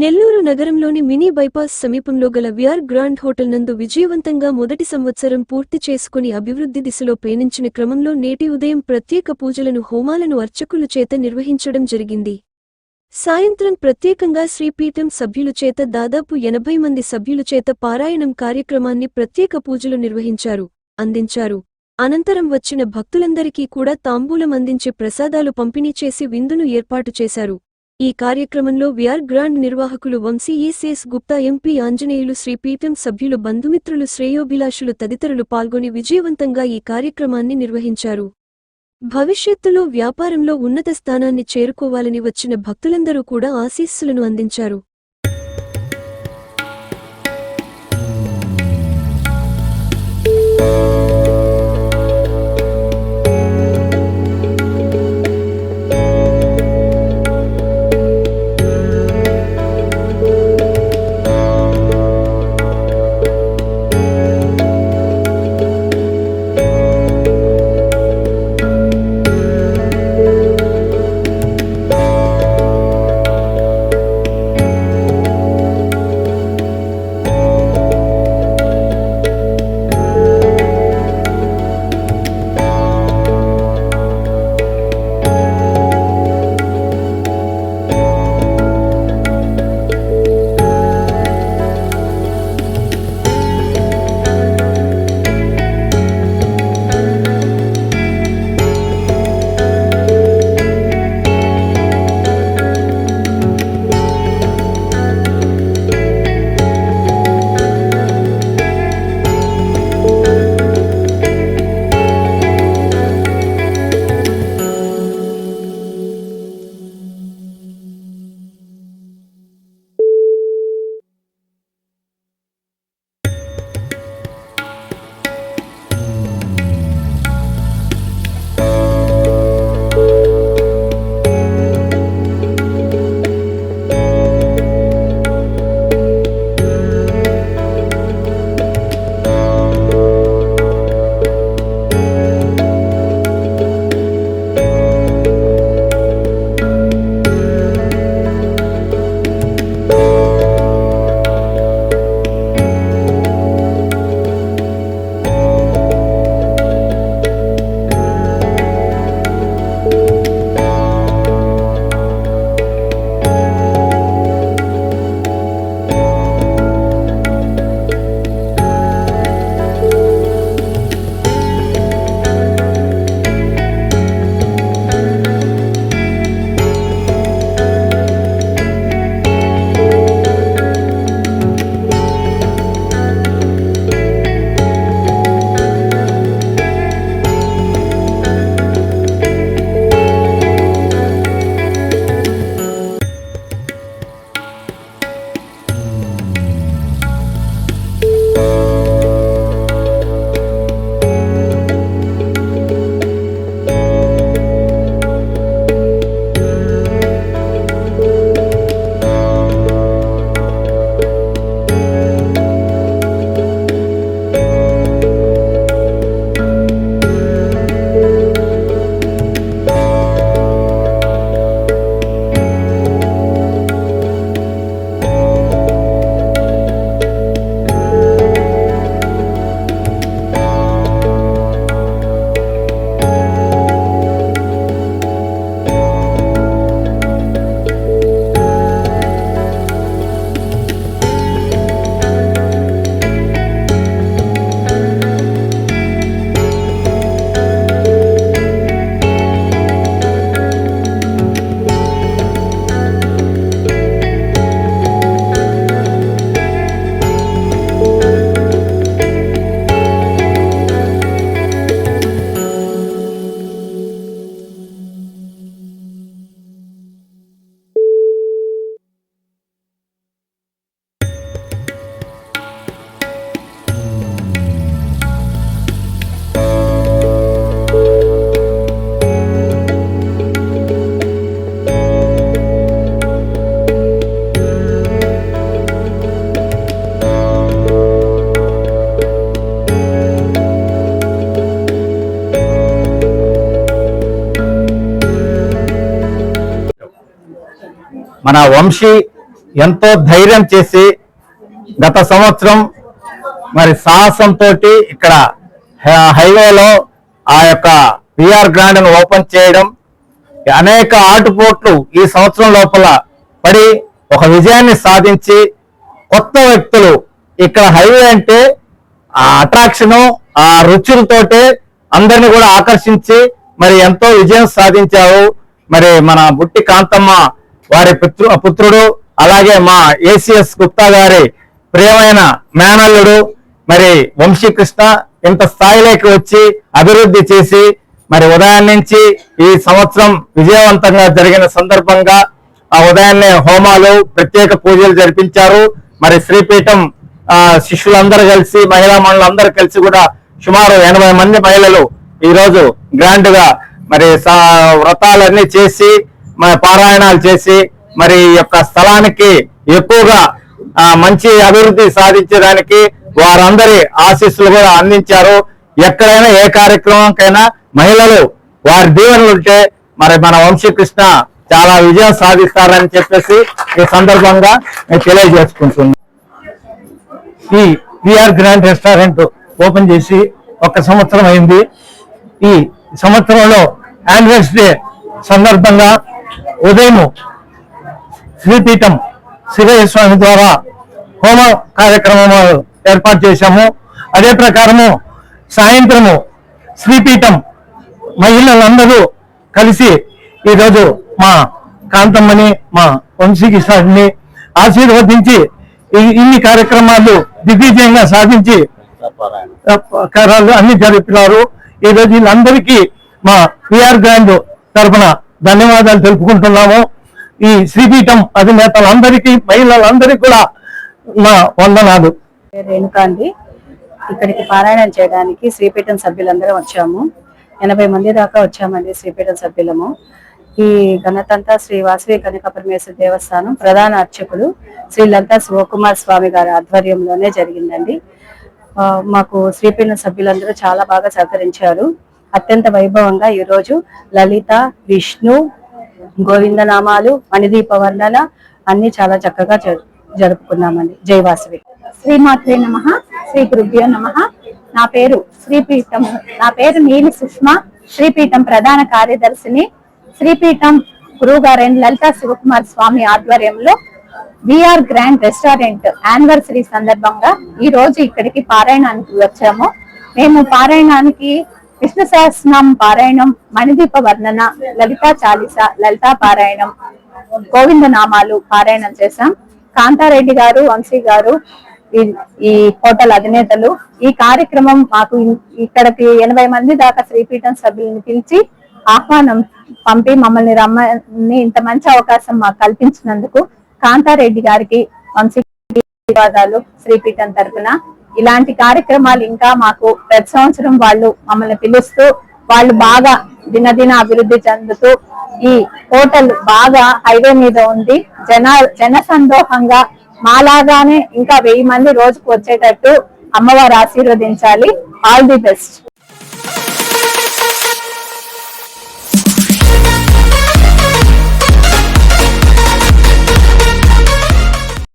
నెల్లూరు నగరంలోని mini bypass సమీపంలో గల విఆర్ గ్రాండ్ హోటల్ నందు విజయవంతంగా మొదటి సంవత్సరం పూర్తి చేసుకుని అభివృద్ధి దిశలో పయనించిన క్రమంలో నేటి ఉదయం ప్రత్యేక పూజలను హోమాలను అర్చకుల చేత నిర్వహించడం జరిగింది. సాయంత్రం ప్రత్యేకంగా శ్రీపీఠం సభ్యుల చేత దాదాపు 80 మంది సభ్యుల చేత పారాయణం కార్యక్రమాన్ని ప్రత్యేక పూజలు నిర్వహించారు, అందించారు. అనంతరం వచ్చిన భక్తులందరికీ కూడా తాంబూలం అందించి ప్రసాదాలు పంపిణీ చేసి విందును ఏర్పాటు చేశారు. ఈ కార్యక్రమంలో విఆర్ గ్రాండ్ నిర్వాహకులు వంశీ ఎస్ గుప్తా, ఎంపీ ఆంజనేయులు, శ్రీపీఠం సభ్యులు, బంధుమిత్రులు, శ్రేయోభిలాషులు తదితరులు పాల్గొని విజయవంతంగా ఈ కార్యక్రమాన్ని నిర్వహించారు. భవిష్యత్తులో వ్యాపారంలో ఉన్నత స్థానాన్ని చేరుకోవాలని వచ్చిన భక్తులందరూ కూడా ఆశీస్సులను అందించారు. మన వంశీ ఎంతో ధైర్యం చేసి గత సంవత్సరం మరి సాహసంతో ఇక్కడ హైవేలో ఆ యొక్క విఆర్ గ్రాండ్ ఓపెన్ చేయడం, అనేక ఆటుపోట్లు ఈ సంవత్సరం లోపల పడి ఒక విజయాన్ని సాధించి కొత్త వ్యక్తులు ఇక్కడ హైవే అంటే ఆ అట్రాక్షను ఆ రుచులతోటే అందరిని కూడా ఆకర్షించి మరి ఎంతో విజయం సాధించావు. మరి మన బుట్టి కాంతమ్మ వారి పుత్రుడు, అలాగే మా ఏసీఎస్ గుప్తా గారి ప్రియమైన మేనల్లుడు మరి వంశీకృష్ణ ఇంత స్థాయిలోకి వచ్చి అభివృద్ధి చేసి మరి ఉదయం నుంచి ఈ సంవత్సరం విజయవంతంగా జరిగిన సందర్భంగా ఆ ఉదయాన్నే హోమాలు, ప్రత్యేక పూజలు జరిపించారు. మరి శ్రీపీఠం శిష్యులందరూ కలిసి, మహిళా మండలందరూ కలిసి కూడా సుమారు 80 మంది మహిళలు ఈ రోజు గ్రాండ్ గా మరి వ్రతాలన్నీ చేసి మరి పారాయణాలు చేసి మరి ఈ యొక్క స్థలానికి ఎక్కువగా మంచి అభివృద్ధి సాధించడానికి వారందరి ఆశీస్సులు కూడా అందించారు. ఎక్కడైనా ఏ కార్యక్రమంకైనా మహిళలు వారి దీవెనలు ఉంటే మరి మన వంశీకృష్ణ చాలా విజయం సాధిస్తారని చెప్పేసి ఈ సందర్భంగా నేను తెలియజేసుకుంటున్నాను. ఈ విఆర్ గ్రాండ్ రెస్టారెంట్ ఓపెన్ చేసి 1 సంవత్సరం అయింది. ఈ సంవత్సరంలో యానివర్సరీ సందర్భంగా ఉదయం శ్రీపీఠం శివయ్య స్వామి ద్వారా హోమ కార్యక్రమం ఏర్పాటు చేశాము. అదే ప్రకారము సాయంత్రము శ్రీపీఠం మహిళలందరూ కలిసి ఈరోజు మా కాంతమ్మని, మా వంశీకృష్ణని ఆశీర్వదించి ఇన్ని కార్యక్రమాలు దిగ్విజయంగా సాధించి అన్ని జరిపినారు. ఈరోజు వీళ్ళందరికీ మా విఆర్ గ్రాండ్ తరఫున ధన్యవాదాలు తెలుపుకుంటున్నాము. ఈ శ్రీపీఠం అధినేతలందరికీ, మహిళలందరికీ కూడా మా వందనాలు. రేణుకా అండి. ఇక్కడికి పారాయణం చేయడానికి శ్రీపీఠం సభ్యులందరం వచ్చాము. 80 మంది దాకా వచ్చామండి శ్రీపీఠం సభ్యులము. ఈ ఘనతంతా శ్రీ వాసవి కనక పరమేశ్వర దేవస్థానం ప్రధాన అర్చకులు శ్రీ లలితా శివకుమార్ స్వామి గారి ఆధ్వర్యంలోనే జరిగిందండి. మాకు శ్రీపీఠం సభ్యులందరూ చాలా బాగా సహకరించారు. అత్యంత వైభవంగా ఈ రోజు లలిత, విష్ణు, గోవిందనామాలు, మణిదీప వర్ణన అన్ని చాలా చక్కగా జరుపుకున్నామండి. జై వాసవి. శ్రీమాత్రే నమః. శ్రీ గురుభ్యో నమః. నా పేరు నీలి సుష్మా. శ్రీపీఠం ప్రధాన కార్యదర్శిని. శ్రీపీఠం గురువు గారైన లలితా శివకుమార్ స్వామి ఆధ్వర్యంలో విఆర్ గ్రాండ్ రెస్టారెంట్ యానివర్సరీ సందర్భంగా ఈ రోజు ఇక్కడికి పారాయణానికి వచ్చాము. మేము పారాయణానికి విష్ణు సహస్రనామ పారాయణం, మణిదీప వర్ణన, లలితా చాలీస, లలితా పారాయణం, గోవింద నామాలు పారాయణం చేశాం. కాంతారెడ్డి గారు, వంశీ గారు ఈ హోటల్ అధినేతలు. ఈ కార్యక్రమం మాకు ఇక్కడికి 80 మంది దాకా శ్రీపీఠం సభ్యులను పిలిచి ఆహ్వానం పంపి మమ్మల్ని రమ్మని ఇంత మంచి అవకాశం మాకు కల్పించినందుకు కాంతారెడ్డి గారికి, వంశీ ధన్యవాదాలు. శ్రీపీఠం తరఫున ఇలాంటి కార్యక్రమాలు ఇంకా మాకు ప్రతి సంవత్సరం వాళ్ళు మమ్మల్ని పిలుస్తూ వాళ్ళు బాగా దినదిన అభివృద్ధి చెందుతూ ఈ హోటల్ బాగా హైవే మీద ఉంది. జన సందోహంగా మాలాగానే ఇంకా 1000 మంది రోజుకు వచ్చేటట్టు అమ్మవారు ఆశీర్వదించాలి. All the best.